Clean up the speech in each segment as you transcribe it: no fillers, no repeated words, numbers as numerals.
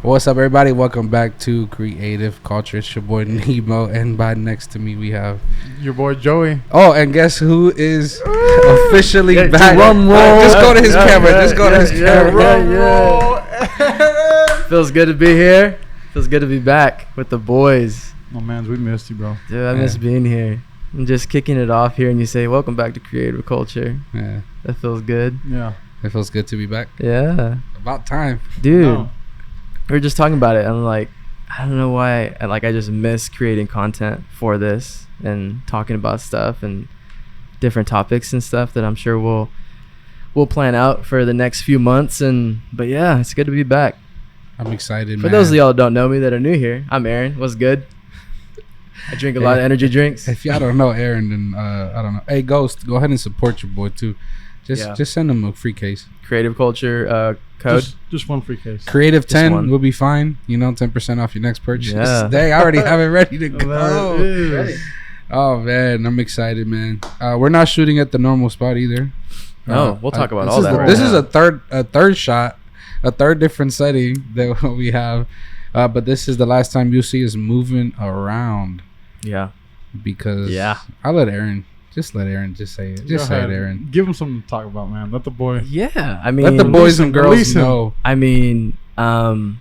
What's up, everybody? Welcome back to Creative Culture. It's your boy Nemo, and by next to me we have your boy Joey. Oh, and guess who is officially back? Drum roll. Just go to his camera. Just go to his camera. Feels good to be here. Feels good to be back with the boys. Oh man, we missed you, bro. Dude, I miss being here. I'm just kicking it off here, and you say, "Welcome back to Creative Culture." Yeah, that feels good. Yeah, it feels good to be back. Yeah, about time, dude. No. We were just talking about it. I'm like, I don't know why. I just miss creating content for this and talking about stuff and different topics and stuff that I'm sure we'll plan out for the next few months. But yeah, it's good to be back. I'm excited. For those of y'all who don't know me that are new here, I'm Aaron. What's good? I drink a lot of energy drinks. If y'all don't know Aaron, then I don't know. Hey, Ghost, go ahead and support your boy too. Just send him a free case. Creative Culture code. Just one free case. Creative 10 will be fine. 10% off your next purchase. Yeah. Dang, I already have it ready to go. Oh man, I'm excited, man. We're not shooting at the normal spot either. No, we'll talk about all that. This is a third shot, a third different setting that we have. But this is the last time you'll see us moving around. Yeah. Because I'll let Aaron. Just let Aaron just say it. Just say it, Aaron. Give him something to talk about, man. Let the boy. Yeah, I mean, let the boys and girls know. I mean, I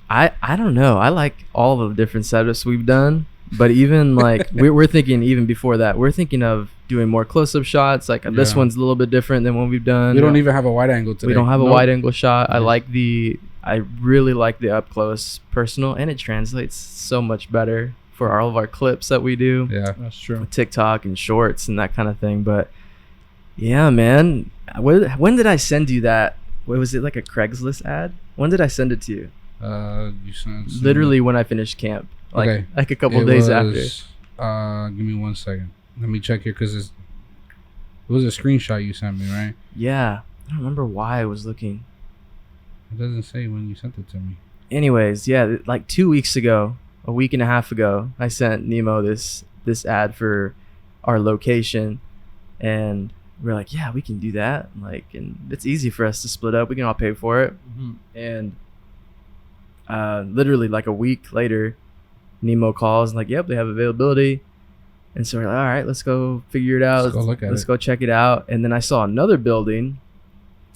don't know. I like all the different setups we've done, but even like we're thinking even before that, we're thinking of doing more close-up shots. Like this one's a little bit different than what we've done. We don't even have a wide angle today. We don't have a wide angle shot. I really like the up close personal, and it translates so much better for all of our clips that we do. Yeah, that's true. TikTok and shorts and that kind of thing. But yeah, man, when did I send you that? Was it like a Craigslist ad? When did I send it to you? You sent literally when I finished camp, like a couple days after. Give me 1 second. Let me check here because it was a screenshot you sent me, right? Yeah, I don't remember why I was looking. It doesn't say when you sent it to me. Anyways, yeah, like 2 weeks ago. A week and a half ago, I sent Nemo this ad for our location, and we're like, yeah, we can do that. And it's easy for us to split up. We can all pay for it. Mm-hmm. And literally like a week later, Nemo calls and yep, they have availability. And so we're like, all right, let's go figure it out. Let's go check it out. And then I saw another building,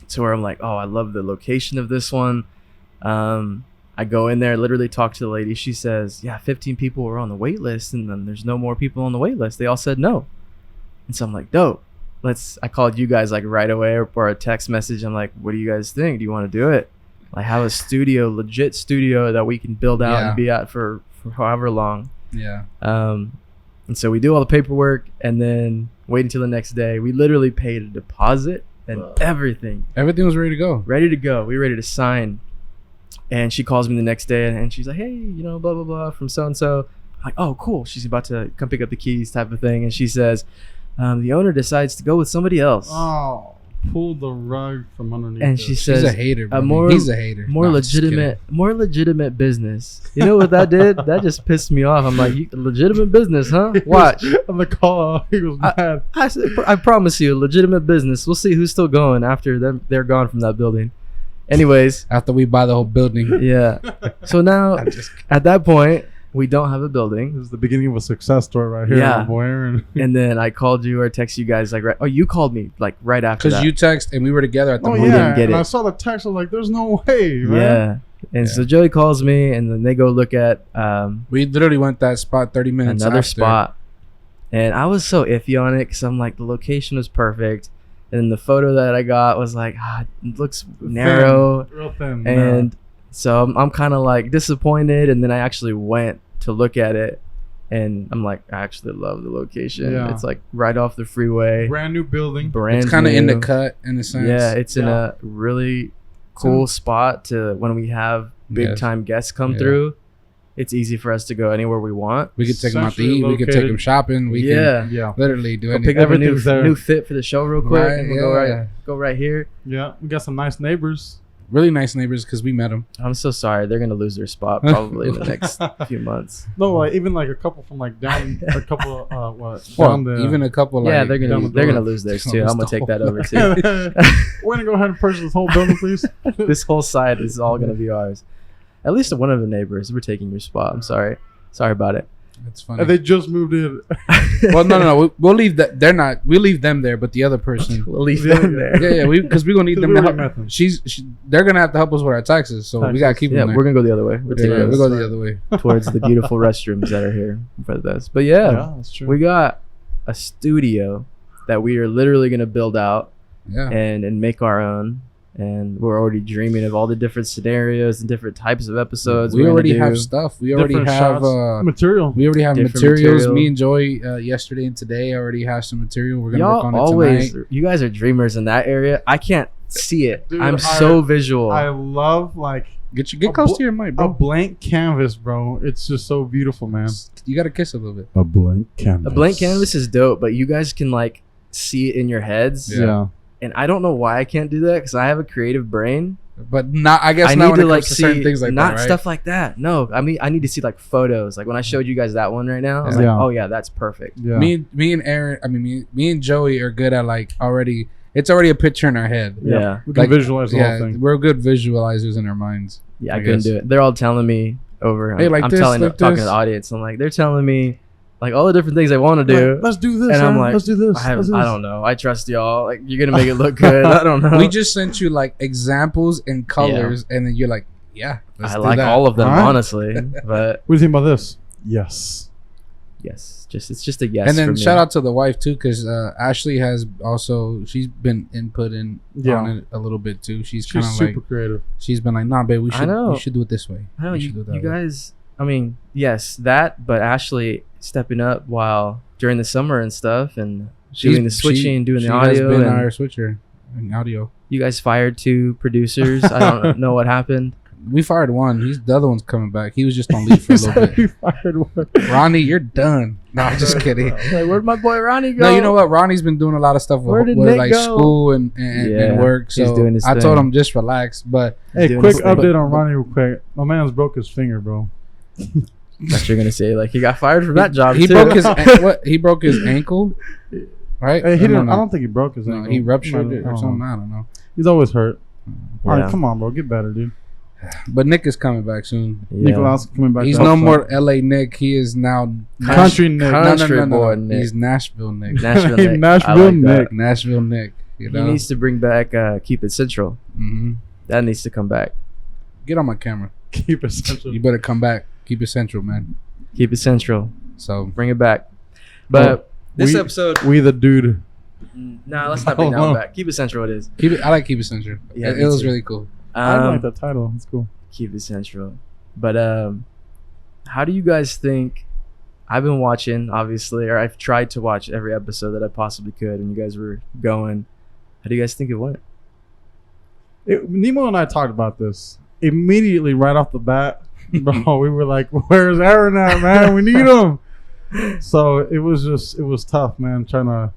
so where I'm like, oh, I love the location of this one. I go in there, literally talk to the lady. She says, yeah, 15 people were on the wait list, and then there's no more people on the wait list. They all said no. And so I'm like, dope. I called you guys right away or a text message. I'm like, what do you guys think? Do you want to do it? Have a legit studio that we can build out and be at for however long. Yeah. And so we do all the paperwork and then wait until the next day. We literally paid a deposit and everything. Everything was ready to go. Ready to go. We were ready to sign. And she calls me the next day and she's like, hey, blah, blah, blah, from so-and-so. I'm like, oh, cool. She's about to come pick up the keys type of thing. And she says, the owner decides to go with somebody else. Oh, pull the rug from underneath. And she says, she's a hater, bro. He's a hater. More legitimate business. You know what that did? That just pissed me off. I'm like, legitimate business, huh? Watch. On the call, he was mad. I said, I promise you, legitimate business. We'll see who's still going after they're gone from that building. Anyways, after we buy the whole building. Yeah. So now at that point, we don't have a building. This is the beginning of a success story right here. Yeah. Boy. And then I called you or texted you guys you called me right after that. Because you text and we were together at the moment. We didn't get it. I saw the text. I was like, there's no way, man. Yeah. And so Joey calls me and then they go look at we literally went that spot 30 minutes another after. spot. And I was so iffy on it because I'm like, the location was perfect. And the photo that I got was like, it looks narrow. Real thin. And so I'm kind of disappointed. And then I actually went to look at it. And I'm like, I actually love the location. Yeah. It's right off the freeway. Brand new building. It's kind of in the cut in a sense. Yeah, it's in a really cool spot to when we have big time guests come through. It's easy for us to go anywhere we want. We could take them out to eat. We could take them shopping. We can literally do anything. Pick up a new fit for the show real quick. And we'll go right here. Yeah, we got some nice neighbors. really nice neighbors because we met them. I'm so sorry. They're gonna lose their spot probably in the next few months. No, like even like a couple from like down, a couple what Well, down the. even a couple. Yeah, like, they're gonna lose theirs too. I'm gonna take that over too. We're gonna go ahead and purchase this whole building, please. This whole side is all gonna be ours. At least one of the neighbors. We're taking your spot. I'm sorry. Sorry about it. It's funny. And they just moved in. Well, no. We'll leave that. They're not. We leave them there, but the other person. We'll leave them there. Yeah. Because we're gonna need them we to already help. met them. They're gonna have to help us with our taxes, so we gotta keep Yeah, them there. we're gonna go the other way. We're taking Yeah, us we go the other way. towards the beautiful restrooms that are here in front of us. But Yeah, that's true. we got a studio that we are literally gonna build out Yeah. and make our own. And we're already dreaming of all the different scenarios and different types of episodes. We we're already gonna have do. stuff. We already Different have shots, material. we already have Different materials. material. Me and Joey yesterday and today already have some material. We're gonna work on Y'all it always, tonight. you guys are dreamers in that area. I can't see it. Dude, I'm so visual. I love like Get close to your mic, a bro. blank canvas, bro. It's just so beautiful, man. You gotta kiss a little bit. A blank canvas. A blank canvas is dope, but you guys can like see it in your heads. Yeah. And I don't know why I can't do that because I have a creative brain. But not. I guess I not need when to it like comes to certain see things like not that, right? stuff like that. No, I mean I need to see like photos. Like when I showed you guys that one right now, I was like, Yeah. oh yeah, that's perfect. Yeah. Me and Aaron. I mean, me and Joey are good at like already. It's already a picture in our head. Yeah. We can Like, visualize the Yeah, whole thing. we're good visualizers in our minds. Yeah, I I couldn't guess. do it. They're all telling me over. Hey, like I'm this, talking like to this. the audience. I'm like, they're telling me like all the different things they want to do. Like, let's do this. And I'm Aaron. like, let's do this. I let's do this. don't know. I trust y'all. Like you're gonna make it look good. I don't know. We just sent you like examples and colors, and then you're like, yeah, let's I do like that. all of them, Alright. honestly. But What do you think about this? Yes. yes, it's just a yes. And then for me. shout out to the wife too, because Ashley has also she's been inputting on it a little bit too. She's kind She's of super like creative. she's been like, nah, babe, we I know. should do it this way. I know We you, should do it that you way." guys. I mean, yes, that. But Ashley stepping up while during the summer and stuff, and doing the switching, doing the Has audio. been And our switcher in audio. you guys fired 2 producers. I don't know what happened. We fired one. The other one's coming back. He was just on leave for a little bit. We fired one. Ronnie, you're done. No, I'm just kidding. Like, where'd my boy Ronnie go? No, you know what? Ronnie's been doing a lot of stuff Where with, did with Nick like go? school and Yeah, work. he's So doing his I told thing. him just relax. But Hey, doing quick his thing. update on Ronnie real quick. My man's broke his finger, bro. Thought you're gonna say like he got fired from that job he too. broke his he broke his ankle, right? Hey, he No, didn't. no. I don't think he broke his No, ankle. he ruptured it I or don't something. know. I don't know. He's always hurt. All Yeah. right, come on, bro. Get better, dude. But Nick is coming back soon. Yeah. Nicholas coming back. He's to no help more out. LA Nick. He is now Country Nick. Country boy Nick. He's Nashville Nick. Nashville Hey, Nick. Nashville I like that. Nick. Nashville Nick. You He know. needs to bring back Keep It Central. hmm That needs to come back. Get on my camera. Keep it central. You better come back. Keep it central, man. Keep It Central. So Bring it back. But this we- episode, We the dude. nah, let's not bring that one back. Keep It Central. It is. keep it. I like keep it central. Yeah, it me was too. really cool. I like that title. It's cool. Keep It Central. But how do you guys think? I've been watching, obviously, or I've tried to watch every episode that I possibly could, and you guys were going. How do you guys think it went? Nemo and I talked about this immediately right off the bat. Bro, we were like, "Where's Aaron at, man? We need him." So it was tough, man, trying to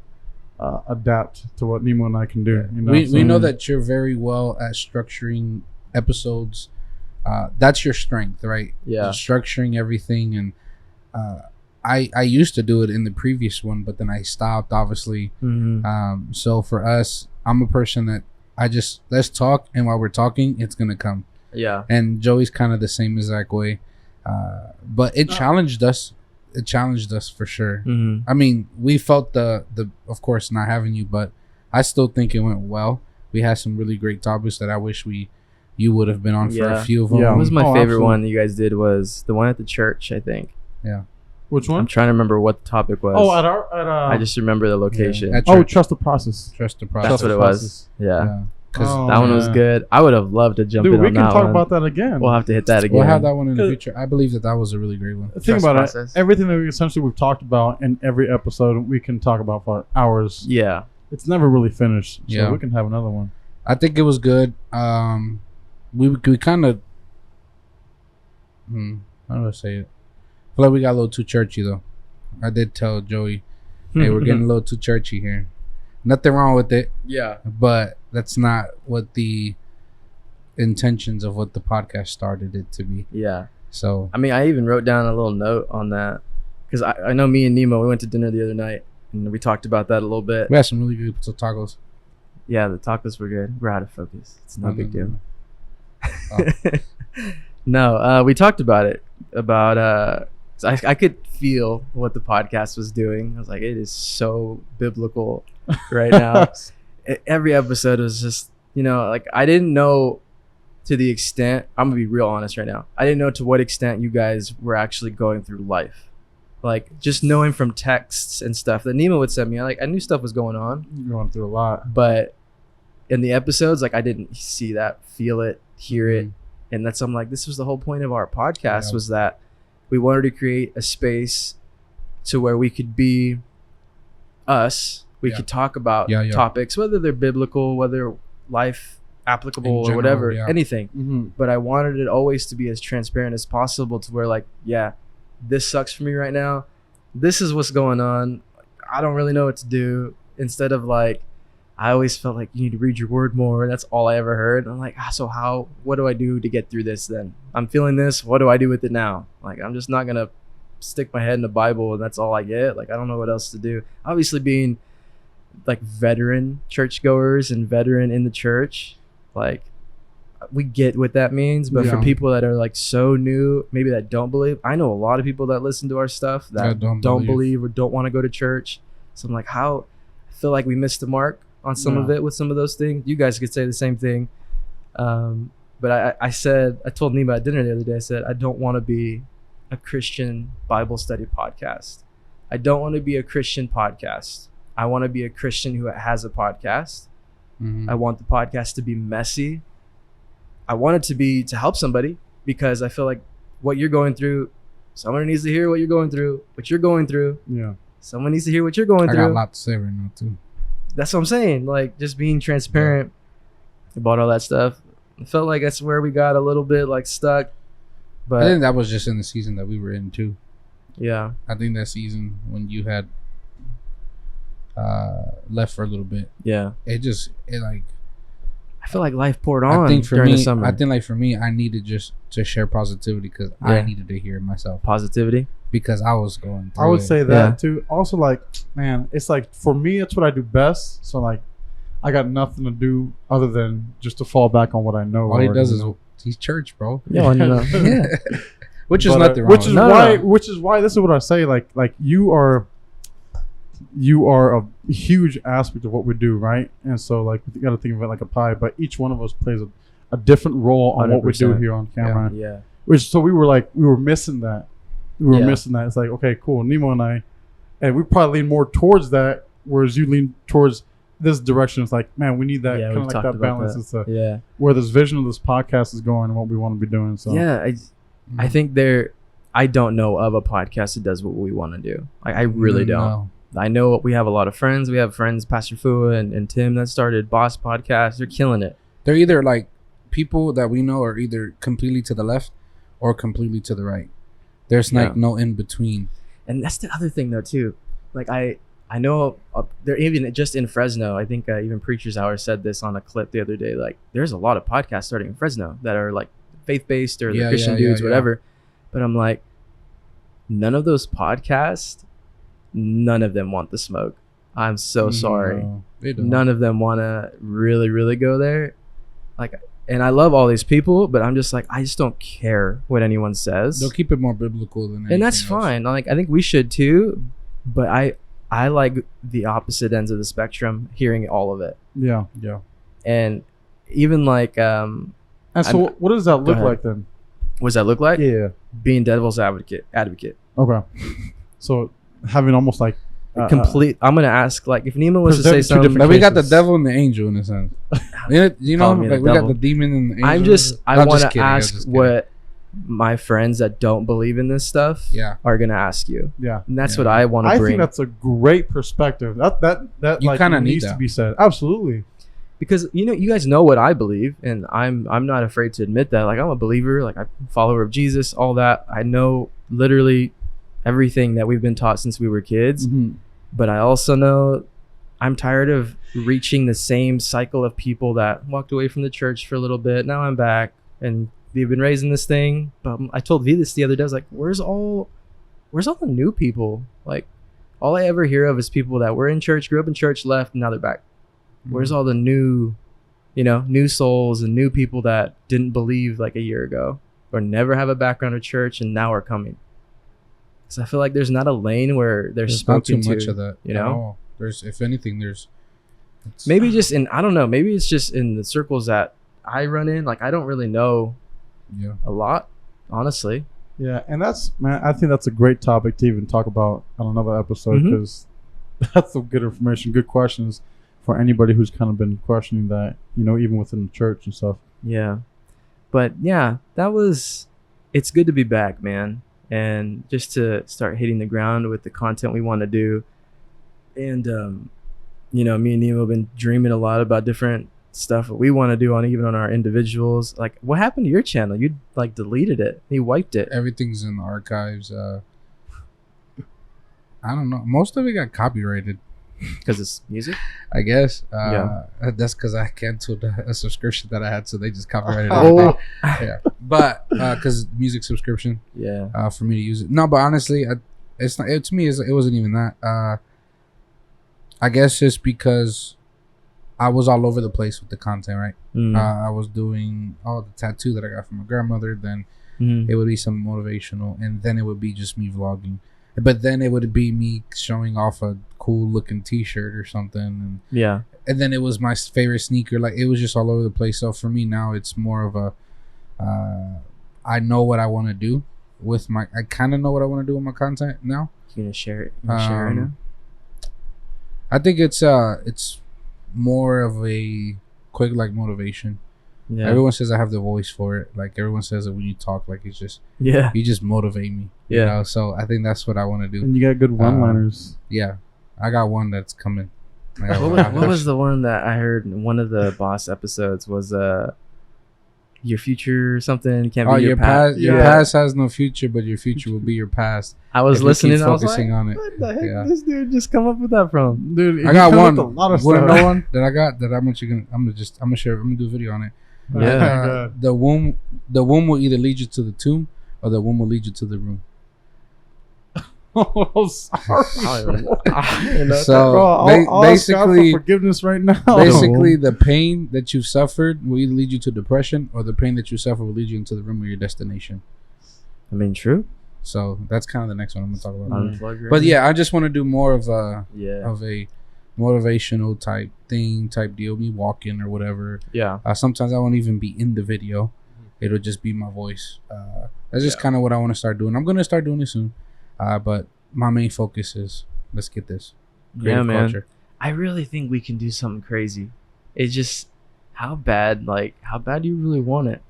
adapt to what Nemo and I can do. You know? We know that you're very well at structuring episodes. That's your strength, right? Yeah. Structuring everything, and I used to do it in the previous one, but then I stopped, obviously. Mm-hmm. So for us, I'm a person that let's talk, and while we're talking, it's gonna come. Yeah. And Joey's kind of the same exact way, but it challenged us. It challenged us for sure. Mm-hmm. I mean, we felt the of course not having you, but I still think it went well. We had some really great topics that I wish you would have been on for a Yeah. few of them. Yeah. What was my Oh, favorite absolutely. one that you guys did was the one at the church, I think. Which I'm one? trying to remember what the topic was. Oh, at I just remember the location. At oh, church. trust the process. Trust the That's process. what it was. Yeah. Yeah. 'Cause Oh, That one was yeah. good. I would have loved to jump Dude, in we on can that talk one. about that again. We'll have to hit that again. we'll have that one in the 'Cause- future. I believe that was a really great one. Think Trust about process. it. Everything that we've talked about in every episode, we can talk about for hours. Yeah. It's never really finished, so Yeah. we can have another one. I think it was good. We kind of. How do I say it? I feel like we got a little too churchy though. I did tell Joey, "Hey, we're getting a little too churchy here." Nothing wrong with it, Yeah. but that's not what it's intentions of what the podcast started it to be. Yeah. So I mean, I even wrote down a little note on that because I know me and Nemo, we went to dinner the other night and we talked about that a little bit. we had some really good tacos. Yeah, the tacos were good. We're out of focus. It's no big deal. Oh. No, we talked about it. About I could feel what the podcast was doing. I was like, it is so biblical right now. Every episode was just, like I didn't know to the extent. I'm gonna be real honest right now. I didn't know to what extent you guys were actually going through life. Like just knowing from texts and stuff that Nemo would send me. I knew stuff was going on. You're going through a lot, but in the episodes, like I didn't see that, feel it, hear it. And that's, I'm like, this was the whole point of our podcast, was that we wanted to create a space to where we could be us. We could talk about topics, whether they're biblical, whether life applicable or whatever, anything. But I wanted it always to be as transparent as possible to where like, this sucks for me right now. This is what's going on. I don't really know what to do. Instead of like, I always felt like you need to read your word more. That's all I ever heard. I'm like, so what do I do to get through this then? I'm feeling this. What do I do with it now? Like, I'm just not going to stick my head in the Bible and that's all I get. Like, I don't know what else to do. Obviously being like veteran churchgoers and veteran in the church, like we get what that means. But for people that are like so new, maybe that don't believe, I know a lot of people that listen to our stuff that don't believe or don't want to go to church. So I'm like, I feel like we missed the mark on some of it with some of those things. You guys could say the same thing. But I told Nima at dinner the other day, I said, I don't want to be a Christian Bible study podcast. I don't want to be a Christian podcast. I want to be a Christian who has a podcast. I want the podcast to be messy. I want it to be to help somebody because I feel like what you're going through, someone needs to hear what you're going through, Yeah. Someone needs to hear what you're going through. I got a lot to say right now too. That's what I'm saying. Like just being transparent about all that stuff. I felt like that's where we got a little bit like stuck. But I think that was just in the season that we were in too. Yeah. I think that season when you had left for a little bit. Yeah. It like I feel like life poured on during the summer. I think like for me, I needed just to share positivity because I needed to hear it myself. Positivity? Because I was going through I would say that too. Also, like, man, it's like for me, that's what I do best. So like, I got nothing to do other than just to fall back on what I know. All he does is he's church, bro. Yeah, yeah. Which is nothing wrong. Which is why this is what I say. Like you are a huge aspect of what we do, right? And so like you got to think of it like a pie, but each one of us plays a different role on 100%. What we do here on camera. Yeah. So we were missing that. Missing that. It's like, okay, cool. Nemo and we probably lean more towards that, whereas you lean towards this direction. It's like, man, we need that kind of like that balance. It's where this vision of this podcast is going and what we want to be doing. So I think I don't know of a podcast that does what we want to do. I really don't. No. I know we have a lot of friends. We have friends, Pastor Fua and Tim, that started Boss Podcast. They're killing it. They're either like people that we know are either completely to the left or completely to the right. There's like no in between. And that's the other thing though too. Like I know they're even just in Fresno. I think even Preacher's Hour said this on a clip the other day. Like there's a lot of podcasts starting in Fresno that are like faith-based or the Christian dudes, whatever. But I'm like, none of those podcasts, none of them want the smoke. I'm so sorry. They don't. None of them want to really, really go there. Like, and I love all these people, but I'm just like, I just don't care what anyone says. They'll keep it more biblical than anything and that's else. fine. Like, I think we should too, but I like the opposite ends of the spectrum, hearing all of it. Yeah. And even like, and so what does that look like then? What does that look like? Yeah. Being devil's advocate. Okay. So having almost like complete. I'm gonna ask like if Nemo was to say something. Like we got the devil and the angel in a sense. You know, like we got the demon and the angel. I want to ask what my friends that don't believe in this stuff are gonna ask you. Yeah. And that's what I want to bring. I think that's a great perspective. That you like kind of needs to be said. Absolutely. Because you guys know what I believe, and I'm not afraid to admit that. Like I'm a believer, like I'm a follower of Jesus, all that. I know literally everything that we've been taught since we were kids. Mm-hmm. But I also know I'm tired of reaching the same cycle of people that walked away from the church for a little bit. Now I'm back and we've been raising this thing. But I told V this the other day. I was like, where's all the new people? Like, all I ever hear of is people that were in church, grew up in church, left, and now they're back. Where's all the new, new souls and new people that didn't believe like a year ago or never have a background of church and now are coming? Because I feel like there's not a lane where there's spoken not too much to, of that. There's, if anything, maybe just in, I don't know, maybe it's just in the circles that I run in. Like, I don't really know a lot, honestly. Yeah, and I think that's a great topic to even talk about on another episode, because that's some good information, good questions for anybody who's kind of been questioning that, even within the church and stuff. Yeah. But yeah, it's good to be back, man. And just to start hitting the ground with the content we want to do. And, me and Nemo have been dreaming a lot about different stuff that we want to do even on our individuals. Like, what happened to your channel? You like deleted it. You wiped it. Everything's in the archives. I don't know. Most of it got copyrighted. Because it's music? I guess. That's because I canceled a subscription that I had, so they just copyrighted everything. Yeah. But because music subscription. Yeah. For me to use it. No, but honestly, it's not. To me, it wasn't even that. I guess just because I was all over the place with the content, right? I was doing the tattoo that I got from my grandmother. Then it would be some motivational, and then it would be just me vlogging. But then it would be me showing off a cool looking t-shirt or something. And then it was my favorite sneaker. Like, it was just all over the place. So for me now, it's more of a, I know what I want to do with I kind of know what I want to do with my content now. You gonna share it? Share it now? I think it's more of a quick motivation. Yeah. Everyone says I have the voice for it. Like, everyone says that when you talk, like, it's just you just motivate me. Yeah. So I think that's what I want to do. And you got good one-liners. Yeah, I got one that's coming. What was the one that I heard in one of the Boss episodes was your future or something can't be your past. Your past has no future, but your future will be your past. I was listening. I was focusing on it. What the heck did this dude just come up with that from? Dude, I got one. Want to know one that I got that I'm gonna share. I'm gonna do a video on it. Yeah. The womb will either lead you to the tomb, or the womb will lead you to the room. Oh, sorry. So I'll basically, ask God for forgiveness right now. Basically, the pain that you've suffered will either lead you to depression, or the pain that you suffer will lead you into the room of your destination. I mean, true. So that's kind of the next one I'm gonna talk about. But yeah, I just want to do more of a motivational type deal, me walking or whatever. Yeah. Sometimes I won't even be in the video. It'll just be my voice. That's just kind of what I want to start doing. I'm gonna start doing it soon. But my main focus is, let's get this. Yeah, man. Culture. I really think we can do something crazy. It's just how bad do you really want it?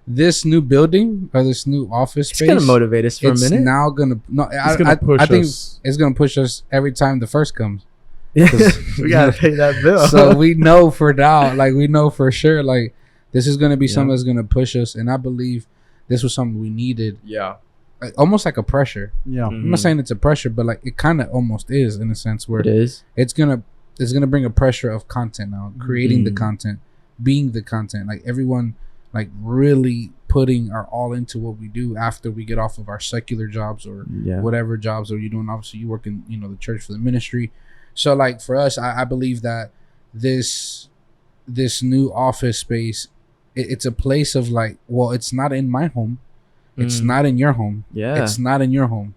This new building or this new office space, it's gonna motivate us for a minute. It's now gonna I think it's gonna push us every time the first comes. We gotta pay that bill. So we know for now, we know for sure, this is gonna be something that's gonna push us, and I believe this was something we needed. Yeah. Almost like a pressure. Yeah. I'm not saying it's a pressure, but it kind of almost is, in a sense where it is. It's gonna bring a pressure of content now, creating the content, being the content. Everyone, really putting our all into what we do after we get off of our secular jobs or whatever jobs are you doing. Obviously, you work in the church for the ministry. So for us, I believe that this new office space, it's a place of it's not in my home. It's not in your home. Yeah. It's not in your home.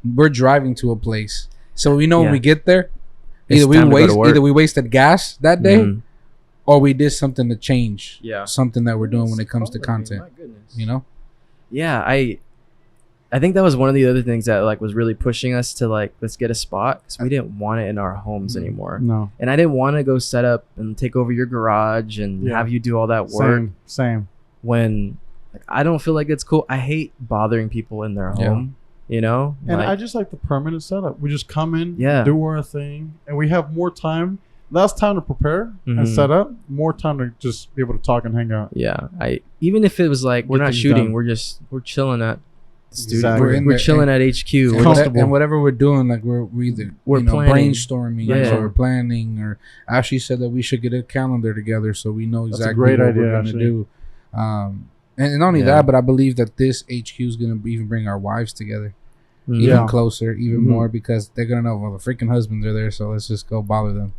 We're driving to a place. So we know when we get there, either we wasted gas that day, or we did something to change something that we're doing when it comes to content. My goodness. Yeah, I think that was one of the other things that was really pushing us to let's get a spot, because we didn't want it in our homes anymore. No. And I didn't want to go set up and take over your garage and have you do all that work. Same. When I don't feel like it's cool. I hate bothering people in their home, And I just like the permanent setup. We just come in, do our thing, and we have more time. Less time to prepare and set up. More time to just be able to talk and hang out. Yeah. Even if it was we're not shooting, we're chilling at the studio. Exactly. We're chilling at HQ. And, comfortable. and whatever we're doing, like we're either We're planning. brainstorming Yeah. or planning, or Ashley said that we should get a calendar together so we know That's a exactly great what idea, we're going to actually. do. And not only Yeah. that, but I believe that this HQ is going to even bring our wives together even Yeah. closer, even Mhm. more, because they're going to know, well, the freaking husbands are there, so let's just go bother them,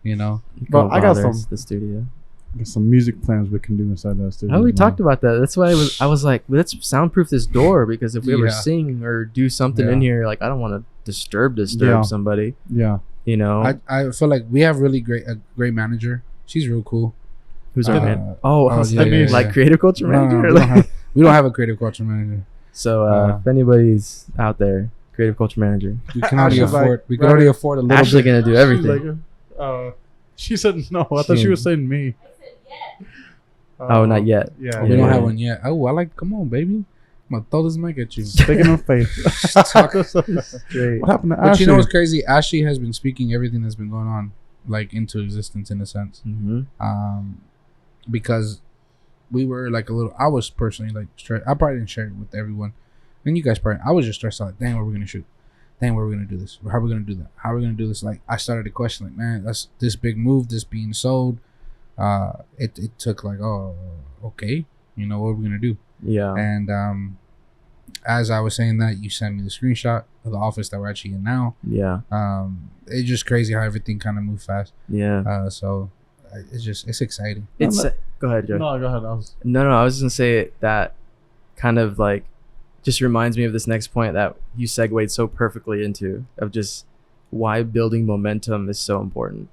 you know? Bro, I got bother some- the studio. There's some music plans we can do inside that studio. Oh, we man. talked about that. That's why I was like, let's soundproof this door, because if we ever Yeah. sing or do something in Yeah. here, like I don't want to disturb Yeah. somebody. Yeah. You know, I feel like we have really a great manager. She's real cool. who's our uh, man? Oh, I was yeah, like, yeah, like yeah. creative culture No, manager. we, don't have, we don't have a creative culture manager. So if anybody's out there, creative culture manager, We can already Ashley's like, afford. We can right. already afford a little Ashley bit. gonna do She's everything. like, she said no. I thought she was saying me. Oh, not yet. Yeah. We Yeah. don't have one yet. Oh, I like. Come on, baby. I'm gonna throw this mic at you. Sticking her face. Great. What happened to But Ashley? you know what's crazy? Ashley has been speaking everything that's been going on, like, into existence in a sense. Mm-hmm. Because we were like a little. I was personally like stressed. I probably didn't share it with everyone, and you guys probably. I was just stressed out. Like, dang, where are we gonna shoot? Dang, where are we gonna do this? How are we gonna do that? How are we gonna do this? Like, I started to question, like, man, that's this big move, this being sold. It took like, oh, okay, you know, what are we gonna do? Yeah. And as I was saying that, you sent me the screenshot of the office that we're actually in now. Yeah. It's just crazy how everything kind of moved fast. Yeah. So it's exciting. It's go ahead, Joe. No, go ahead. No, I was just gonna say that kind of like just reminds me of this next point that you segued so perfectly into, of just why building momentum is so important.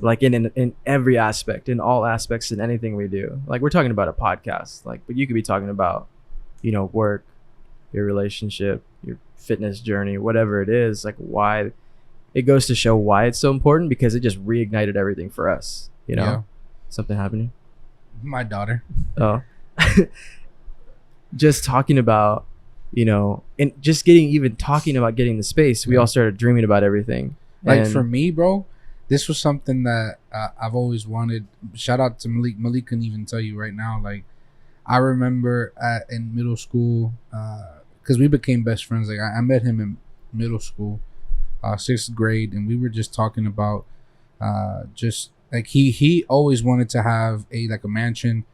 Like in every aspect, in all aspects, in anything we do. Like we're talking about a podcast, like, but you could be talking about, you know, work, your relationship, your fitness journey, whatever it is. Like why it goes to show why it's so important, because it just reignited everything for us. You know, Yeah. something happening. My daughter. Oh, just talking about, you know, and just talking about getting the space. We Yeah. all started dreaming about everything. Like And- for me, bro, this was something that I've always wanted. Shout out to Malik. Malik can even tell you right now. Like, I remember in middle school, because we became best friends. Like, I met him in middle school, 6th grade, and we were just talking about just like he always wanted to have a mansion,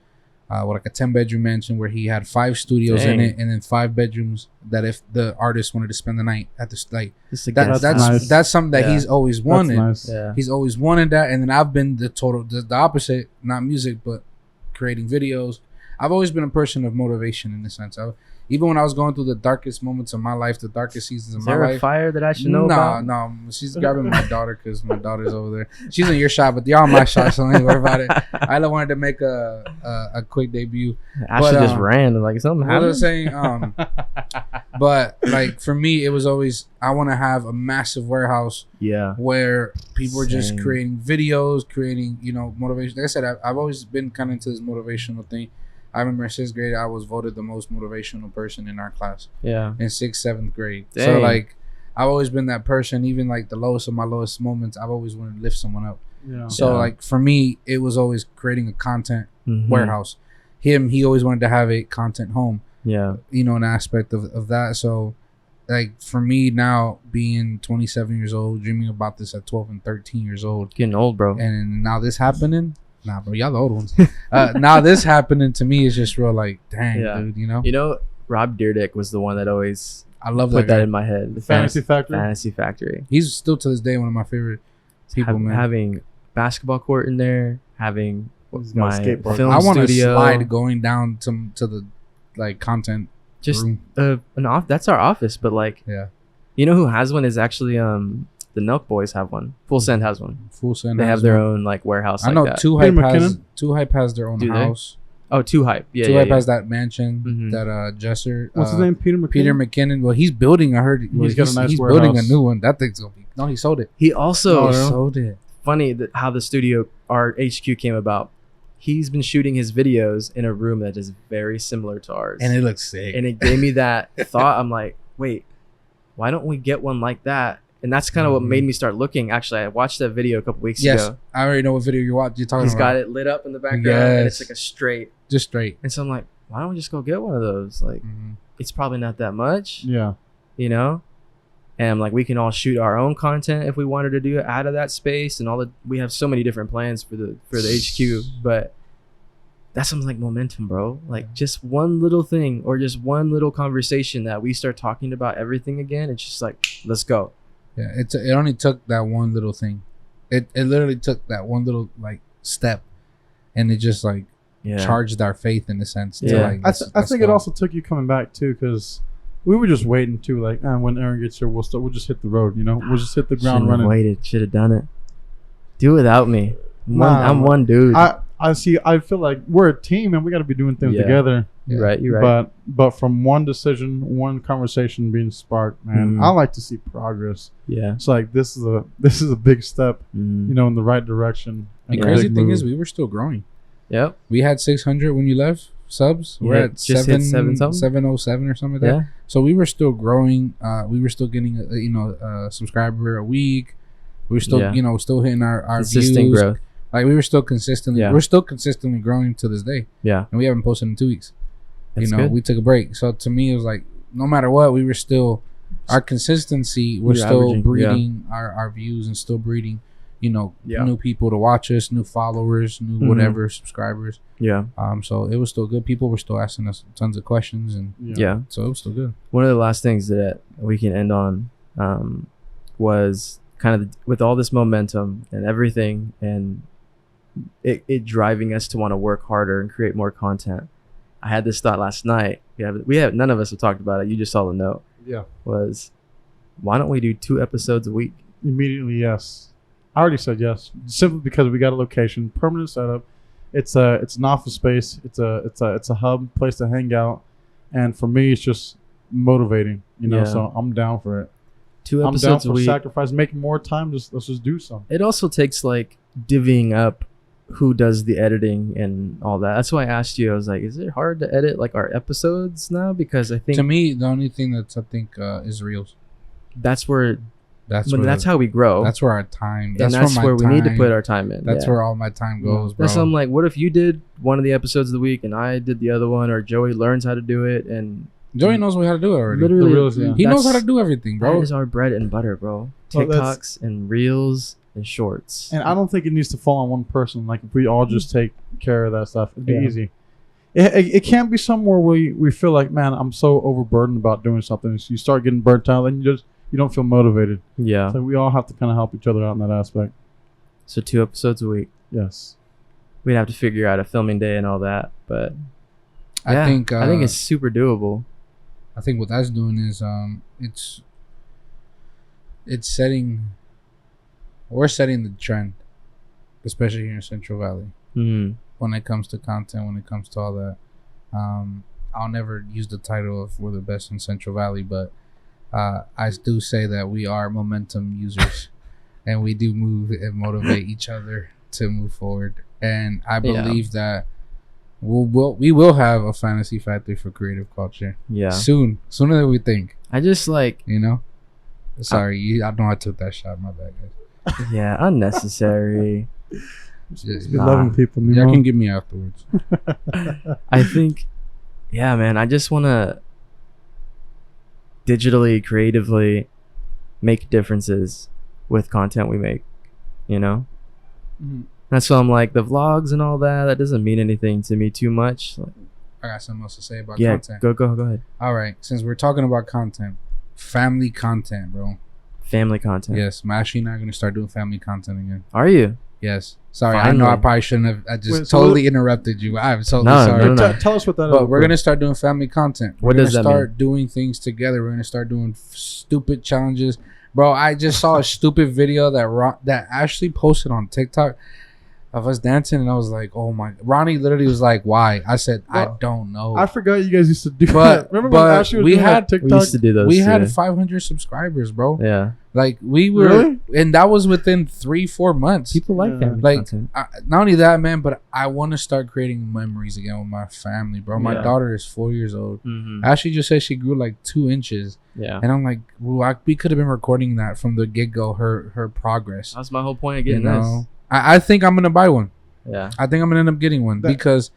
like a 10-bedroom mansion where he had 5 studios in Dang. it, and then 5 bedrooms that if the artist wanted to spend the night at the like. just a That's guest that's house. nice. that's something that Yeah. he's always That's wanted. nice. Yeah. He's always wanted that, and then I've been the opposite. Not music, but creating videos. I've always been a person of motivation in the sense. Even when I was going through the darkest moments of my life, the darkest seasons of Is my there a life. fire that I should know about? No, she's grabbing my daughter because my daughter's over there. She's in your shot, but y'all in my shot, so don't worry about it. Isla wanted to make a quick debut. Ashley But, just ran like something What was I happened. saying? But like for me, it was always I want to have a massive warehouse Yeah. where people are just Same. creating videos, creating, motivation. Like I said, I've always been kind of into this motivational thing. I remember in 6th grade, I was voted the most motivational person in our class Yeah. in 6th, 7th grade. So Dang. like, I've always been that person. Even like the lowest of my lowest moments, I've always wanted to lift someone up. Yeah. So Yeah. like for me, it was always creating a content Mhm. warehouse. He always wanted to have a content home. Yeah. An aspect of that. So like for me now, being 27 years old, dreaming about this at 12 and 13 years old, Getting old, bro. and now this happening. Nah, bro, y'all the old ones. Now this happening to me is just real like, dang, Yeah. dude, You know, Rob Dyrdek was the one that always I love put that that guy. in my head. The Fantasy Factory. Fantasy Factory. He's still to this day one of my favorite people, man. Having basketball court in there, having He's got a my skateboard. film I want to studio. slide going down to the like content Just room. that's our office, but like, Yeah, you know who has one is actually the Nelk Boys have one. Full Send has one. Full Send. They has have their one. own like warehouse. I like know that. Two Peter Hype has McKinnon? Two Hype has their own Do they? house. Oh, Two Hype. Yeah, Two yeah, Hype yeah. has that mansion Mhm. that Jesser. What's his name? Peter McKinnon. Peter McKinnon. Well, he's building. I heard He's got a nice he's building a warehouse. new one. That thing's gonna be. No, he sold it. He also He sold it. funny that how the studio our HQ came about. He's been shooting his videos in a room that is very similar to ours, And it looks sick. and it gave me that thought. I'm like, wait, why don't we get one like that? And that's kind of what Mhm. made me start looking. Actually, I watched that video a couple weeks Yes, ago. I already know what video you're talking He's about. got it lit up in the background, and it's Yes. like a straight. Just straight. And so I'm like, why don't we just go get one of those? Like, it's probably not that much. Yeah. You know? And like, we can all shoot our own content if we wanted to do it out of that space, and we have so many different plans for the HQ, but that's something like momentum, bro. Like, just one little thing or just one little conversation that we start talking about everything again. It's just like, let's go. Yeah, it only took that one little thing. It literally took that one little like step, and it just like charged our faith in a sense. To, like, I think it also took you coming back too, because we were just waiting too. Like, when Aaron gets here, we'll just hit the road. You know, we'll just hit the ground running. Waited, should have done it. Do without me. I'm one dude. I feel like we're a team and we got to be doing things together. You're right. But from one decision, one conversation being sparked, man, I like to see progress. Yeah. It's like this is a big step, you know, in the right direction. The crazy thing is, we were still growing. Yep. We had 600 when you left subs. We're at 707 or something like that. Yeah. So we were still growing. We were still getting a subscriber a week. We were still still hitting our consistent views. growth. Like, we were still consistently. We're still consistently growing to this day. Yeah. And we haven't posted in 2 weeks. That's good. We took a break. So to me, it was like, no matter what, we were still, our consistency, we're still breeding our views and still breeding, new people to watch us, new followers, new whatever, subscribers. Yeah. So it was still good. People were still asking us tons of questions, and so it was still good. One of the last things that we can end on was kind of with all this momentum and everything, and it driving us to want to work harder and create more content. I had this thought last night. We have none of us have talked about it. You just saw the note. Yeah. Was, why don't we do 2 episodes a week? Immediately, yes. I already said yes, simply because we got a location, permanent setup. It's an office space. It's a hub, place to hang out, and for me, it's just motivating. So I'm down for it. 2 episodes a week. Sacrifice, making more time. Let's just do something. It also takes like divvying up who does the editing and all that. That's why I asked you. I was like, is it hard to edit like our episodes now? Because I think, to me, the only thing that's is reels. That's how we grow. That's where our time. That's where we need to put our time in. That's where all my time goes, bro. So I'm like, what if you did one of the episodes of the week and I did the other one, or Joey learns how to do it, and Joey knows how to do it already. Literally, the reels, he knows how to do everything, bro. That is our bread and butter, bro. TikToks and reels and shorts. And I don't think it needs to fall on one person. Like, if we all just take care of that stuff, it'd be easy. It can't be somewhere where we feel like, man, I'm so overburdened about doing something. So you start getting burnt out, and you don't feel motivated. Yeah. So we all have to kind of help each other out in that aspect. So 2 episodes a week. Yes. We'd have to figure out a filming day and all that, but I think it's super doable. I think what that's doing is we're setting the trend, especially here in Central Valley. When it comes to content, when it comes to all that. I'll never use the title of we're the best in Central Valley, but I do say that we are momentum users, and we do move and motivate each other to move forward. And I believe that we will have a fantasy factory for creative culture. Yeah. Sooner than we think. I just like, Sorry, I know I took that shot. My bad, guys. Yeah, unnecessary. Just be loving people. Y'all can get me afterwards. I think, man, I just want to digitally, creatively make differences with content we make, That's why I'm like, the vlogs and all that doesn't mean anything to me too much. I got something else to say about content. Go ahead. All right, since we're talking about content, family content, bro. Family content. Yes, Ashley and I are going to start doing family content again. Are you? Yes. Sorry, finally. I know I probably shouldn't have. I just totally interrupted you. I'm totally sorry. No. Tell us what that is. But we're going to start doing family content. What does that mean? We're going to start doing things together. We're going to start doing stupid challenges. Bro, I just saw a stupid video that Ashley posted on TikTok of us dancing, and I was like, oh my. Ronnie literally was like, why? I said, I don't know. I forgot you guys used to do that. Remember when Ashley was doing TikTok? We used to do those. We had 500 subscribers, bro. Yeah. Like, we were, really? And that was within 3-4 months. People like family content. Not only that, man, but I want to start creating memories again with my family, bro. My daughter is 4 years old. Ashley just said she grew like 2 inches. Yeah. And I'm like, well, we could have been recording that from the get-go, her progress. That's my whole point of getting this. I think I'm going to buy one. Yeah. I think I'm going to end up getting one because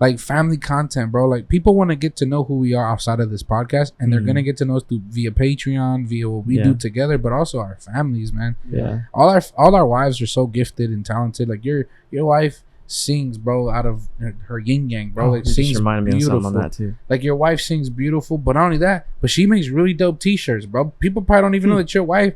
like family content, bro. Like people want to get to know who we are outside of this podcast, and they're gonna get to know us via Patreon, via what we do together, but also our families, man. Yeah. All our wives are so gifted and talented. Like your wife sings, bro, out of her yin yang, bro. Like sings reminded me beautiful. of something on that too. Like your wife sings beautiful, but not only that, but she makes really dope T-shirts, bro. People probably don't even know that your wife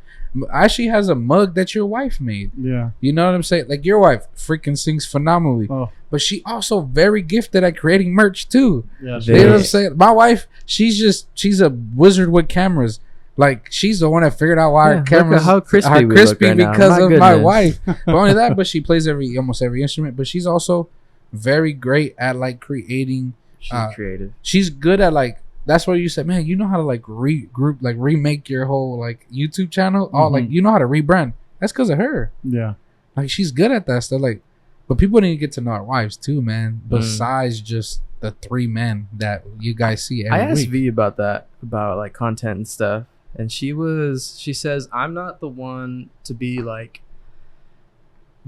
actually has a mug that your wife made. Yeah, you know what I'm saying? Like your wife freaking sings phenomenally, but she also very gifted at creating merch too. Yeah, you know what I'm saying? My wife, she's a wizard with cameras. Like she's the one that figured out why our cameras are crispy right because of my wife. But only that, but she plays almost every instrument. But she's also very great at like creating. She's creative. She's good at like. That's why you said, man, you know how to like regroup, like remake your whole like YouTube channel. Oh, like you know how to rebrand. That's because of her. Yeah, like she's good at that stuff. Like, but people need to get to know our wives too, man. Besides just the 3 men that you guys see every week. I asked V about that, about like content and stuff. And she says, I'm not the one to be like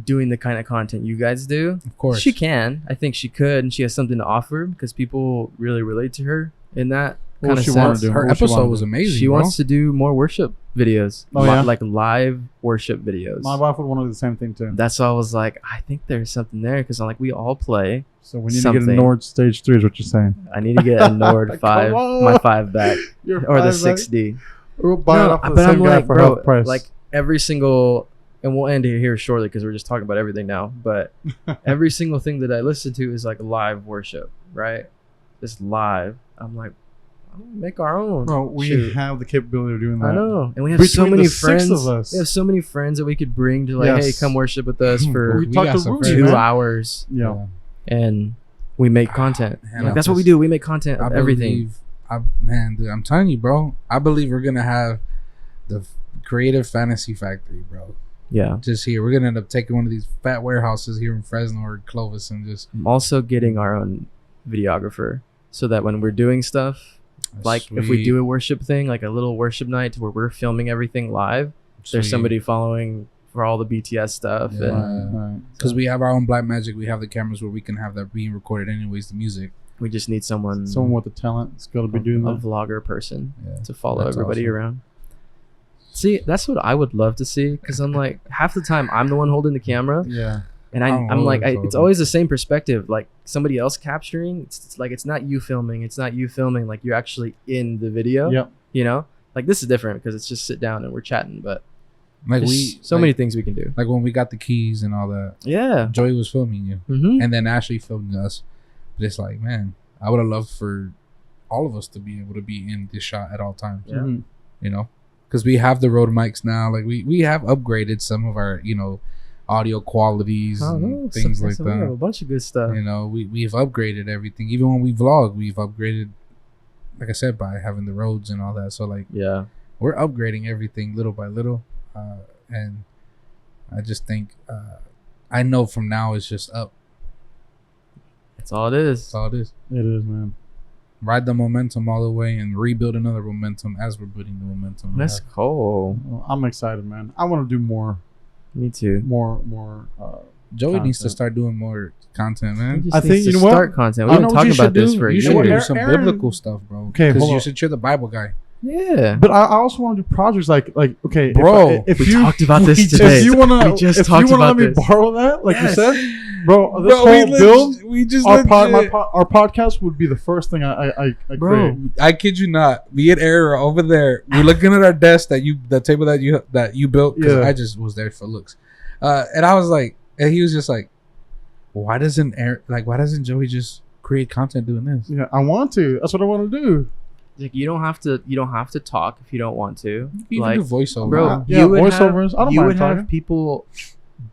doing the kind of content you guys do. Of course. She can. I think she could. And she has something to offer because people really relate to her in that kind of sense. Her episode was amazing. She wants to do more worship videos. Yeah? Like live worship videos. My wife would want to do the same thing too. That's why I was like, I think there's something there because I'm like, we all play. So we need to get a Nord Stage 3 is what you're saying. I need to get a Nord 5, my 5 back. Or the 6D. We'll buy it off the same guy for half price. Like every single, and we'll end it here shortly because we're just talking about everything now. But every single thing that I listen to is like live worship, right? Just live. I'm like, I'm gonna make our own. Bro, we have the capability of doing that. I know, and we have so many friends. 6 of us. We have so many friends that we could bring to like, hey, come worship with us for 2 hours. Yeah, and we make content. Like, that's what we do. We make content of everything. Man, dude, I'm telling you, bro. I believe we're gonna have the creative fantasy factory, bro. Yeah, just here. We're gonna end up taking one of these fat warehouses here in Fresno or Clovis and just. I'm also getting our own videographer so that when we're doing stuff, like if we do a worship thing, like a little worship night where we're filming everything live, there's somebody following for all the BTS stuff. Because we have our own Black Magic, we have the cameras where we can have that being recorded anyways, the music. We just need someone with the talent. It's got to be doing a that. Vlogger person to follow everybody around. See, that's what I would love to see because I'm like half the time I'm the one holding the camera. Yeah. And I'm like, it's always the same perspective. Like somebody else capturing. It's like it's not you filming. It's not you filming. Like you're actually in the video. Yep. You know, like this is different because it's just sit down and we're chatting. But like many things we can do. Like when we got the keys and all that. Yeah. Joey was filming you, and then Ashley filmed us. But it's like, man, I would have loved for all of us to be able to be in this shot at all times. Yeah. You know, because we have the Rode mics now. Like we have upgraded some of our, audio qualities and things like that. We have a bunch of good stuff. We've upgraded everything. Even when we vlog, we've upgraded, like I said, by having the roads and all that. So like, yeah, we're upgrading everything little by little. And I just think, I know from now it's just up. That's all it is. That's all it is. It is, man. Ride the momentum all the way and rebuild another momentum as we're building the momentum. That's cool. Well, I'm excited, man. I want to do more. Me too. More. Joey content. needs to start doing more content, man. I think you know what? Start content. We've been talking about this for a year. You should do some biblical stuff, bro. Okay, because you're the Bible guy. Yeah, but I also want to do projects like okay, bro. If we talked about this today. If you want to let me borrow that, like you said, bro, this whole build, we just our podcast would be the first thing I create. I kid you not. Me and Aaron are over there. We're looking at our desk the table that you built. Because I just was there for looks, and I was like, and he was just like, why doesn't Joey just create content doing this? Yeah, I want to. That's what I want to do. Like you don't have to talk if you don't want to. You can do voiceover, bro. Yeah, voiceovers. I don't mind talking. Have people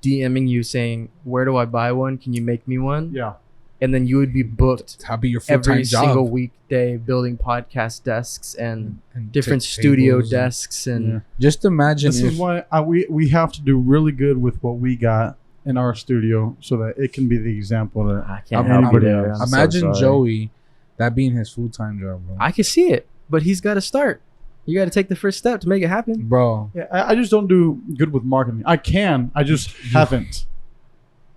DMing you saying, "Where do I buy one? Can you make me one?" Yeah, and then you would be booked. That'd be your full-time every job. Single weekday building podcast desks and different studio desks and just imagine. This is why we have to do really good with what we got in our studio so that it can be the example that I can't help you there. Imagine Joey. That being his full-time job, bro. I can see it, but he's got to start. You got to take the first step to make it happen, bro. Yeah, I just don't do good with marketing. I just haven't.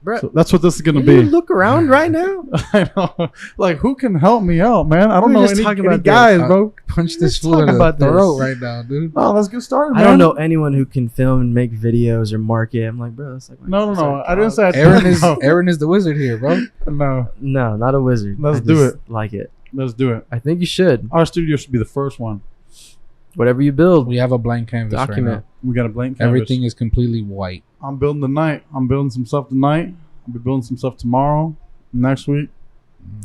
bro. So that's what this is gonna You be. look around right now. I know. Like, who can help me out, man? I don't We were know just any talking about guys, this. bro. Punch this Let's fool talk in the about this. throat right now, dude. Oh, let's get started, man. I don't know anyone who can film and make videos or market. I'm like, bro, that's like No. I didn't say I Aaron is no. Aaron is the wizard here, bro. No. No, not a wizard. Let's I do just it. Like it. Let's do it. I think you should. Our studio should be the first one. Whatever you build, We have a blank canvas document. right We got a blank now. canvas. Everything is completely white. I'm building tonight. I'm building some stuff tonight. I'll be building some stuff tomorrow, next week.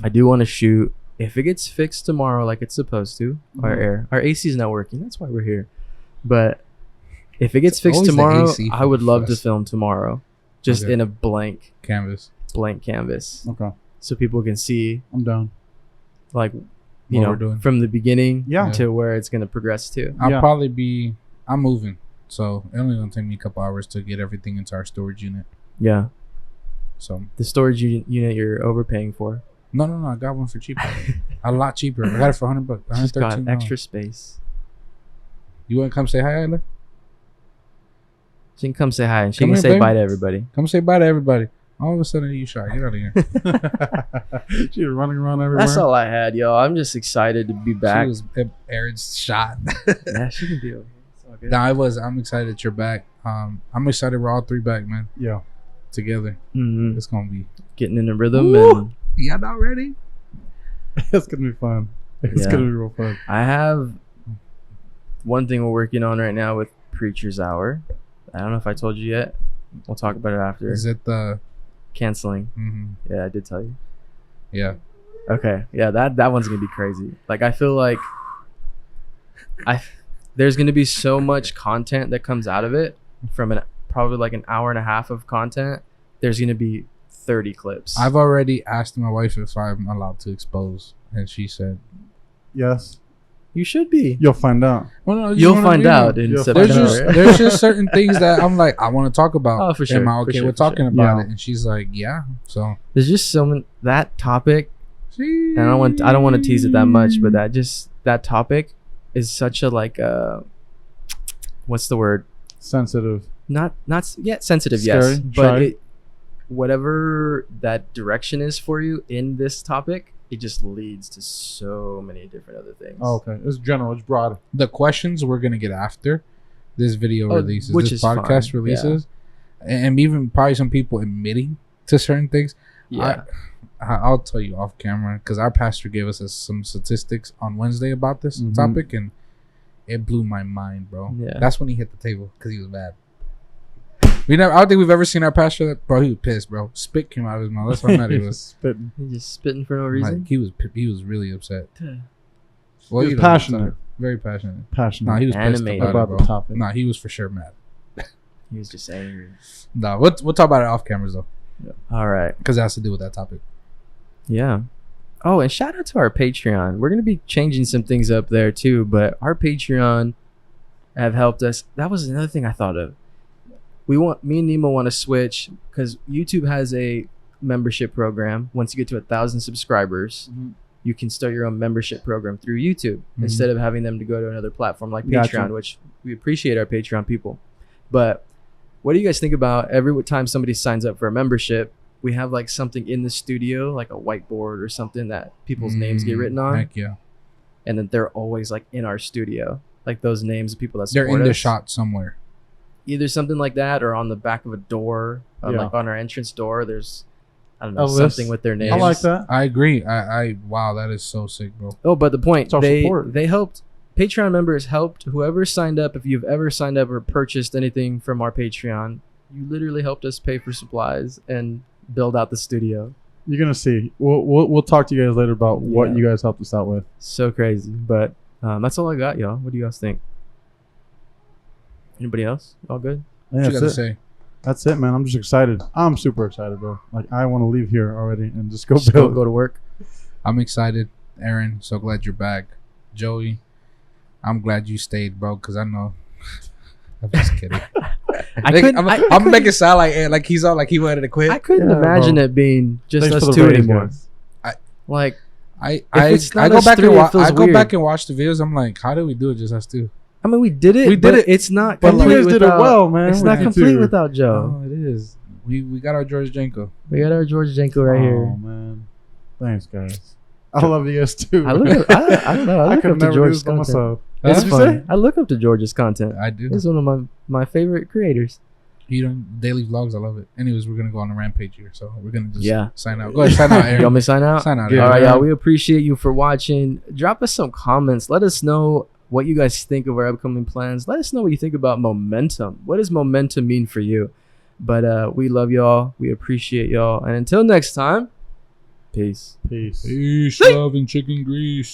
I do want to shoot. If it gets fixed tomorrow, like it's supposed to, Mhm. our AC is not working. That's why we're here. But if it gets It's fixed always the tomorrow, AC I would love to first. film tomorrow, just Okay. in a blank Canvas. canvas, Okay, so people can see, I'm down. like, What you know, we're doing. from the beginning Yeah. to where it's gonna progress to. I'll Yeah. probably be. I'm moving, so it only gonna take me a couple hours to get everything into our storage unit. Yeah, So the storage unit you're overpaying for. no, I got one for cheaper. A lot cheaper. I got it for $100. She's got $113. extra space. You want to come say hi, Ayla? She can come say hi and she Come can here, say baby. bye to everybody. Come say bye to everybody. All of a sudden, you shy. Get out of here. She's running around everywhere. That's all I had, y'all. I'm just excited to be back. She was Aaron's shot. Yeah, she can do it. It's all good. No, I'm excited that you're back. I'm excited we're all three back, man. Yeah. Together. Mhm. It's gonna be. Getting in the rhythm, Woo! and Y'all not ready? It's gonna be fun. It's Yeah. gonna be real fun. I have one thing we're working on right now with Preacher's Hour. I don't know if I told you yet. We'll talk about it after. Is it the? Canceling. Mm-hmm. Yeah, I did tell you. Yeah. Okay. Yeah, that one's gonna be crazy. Like, I feel like there's gonna be so much content that comes out of it from probably like an hour and a half of content. There's gonna be 30 clips. I've already asked my wife if I'm allowed to expose, and she said, Yes. You should be. You'll find out. "Well, no, I just You'll wanna, find you know, out in You'll September. find There's just certain things that I'm like I want to talk about. Oh, for sure, Am I for okay sure, with for talking sure. about Yeah. it? And she's like, yeah. So There's just so many that topic, and I don't want to tease it that much, but that topic is such a like what's the word? Sensitive. Not yet sensitive, Scary, yes, but shy. whatever that direction is for you in this topic, it just leads to so many different other things. Oh, okay. It's general. It's broad. the questions we're gonna get after this video releases, which this is podcast fine, releases, and even probably some people admitting to certain things. Yeah. I'll tell you off camera because our pastor gave us some statistics on Wednesday about this Mhm. topic, and it blew my mind, bro. Yeah. That's when he hit the table because he was mad. I don't think we've ever seen our pastor that, bro. He was pissed, bro. Spit came out of his mouth. That's how mad he was. Spitting. You're just spitting for no reason. Like, he was really upset. Well, He was you know, passionate. very passionate. Passionate. No, he was pissed Animated. about About it, the bro. topic. No, he was for sure mad. He was just angry. No, we'll talk about it off cameras though, All right. because it has to do with that topic. Yeah. Oh, and shout out to our Patreon. We're going to be changing some things up there too, but our Patreon have helped us. That was another thing I thought of. Me and Nemo want to switch because YouTube has a membership program. Once you get to 1,000 subscribers, Mhm. you can start your own membership program through YouTube instead of having them to go to another platform like Gotcha. Patreon, which we appreciate our Patreon people. But what do you guys think about every time somebody signs up for a membership, we have like something in the studio, like a whiteboard or something that people's names get written on, Heck yeah, and then they're always like in our studio, like those names of people that they're support in the us. shot somewhere. Either something like that, or on the back of a door, Yeah. like on our entrance door. There's, I don't know, A something list. with their names. I like that. I agree. I wow, that is so sick, bro. Oh, but the point, It's our they support. helped. Patreon members helped whoever signed up. If you've ever signed up or purchased anything from our Patreon, you literally helped us pay for supplies and build out the studio. You're gonna see. We'll talk to you guys later about what Yeah. you guys helped us out with. So crazy. But that's all I got, y'all. What do you guys think? Anybody else? All good? Yeah, What you that's got it. to say? That's it, man. I'm just excited. I'm super excited, bro. Like, I want to leave here already and just go Just build. go to work. I'm excited, Aaron. So glad you're back, Joey. I'm glad you stayed, bro. Because I know. I'm just kidding. I'm making it sound like he's all like he wanted to quit. I couldn't Yeah, imagine bro. it being just Thanks for us the two raise, anymore. guys. Like, I it's not go us back three, and it feels I go weird. back and watch the videos. I'm like, how did we do it just us two? I mean, we did it. We did but it. It's not But you complete guys did it without. well, man. It's with not you complete two. without Joe. Oh, it is. We got our George Jenko. We got our George Jenko right Oh here. man, thanks guys. I love you guys too. I don't know. I look could up to never do George's this by content. myself. It's What'd you fun. say? I look up to George's content. I do. He's one of my favorite creators. You know, daily vlogs. I love it. Anyways, we're gonna go on a rampage here, so we're gonna just Yeah. sign out. Go ahead, sign out, Aaron. You want me to sign out? Sign out. Yeah. All right, Aaron. y'all. We appreciate you for watching. Drop us some comments. Let us know what you guys think of our upcoming plans. Let us know what you think about momentum. What does momentum mean for you? But we love y'all. We appreciate y'all. And until next time, peace. Peace. Peace, love, and chicken grease.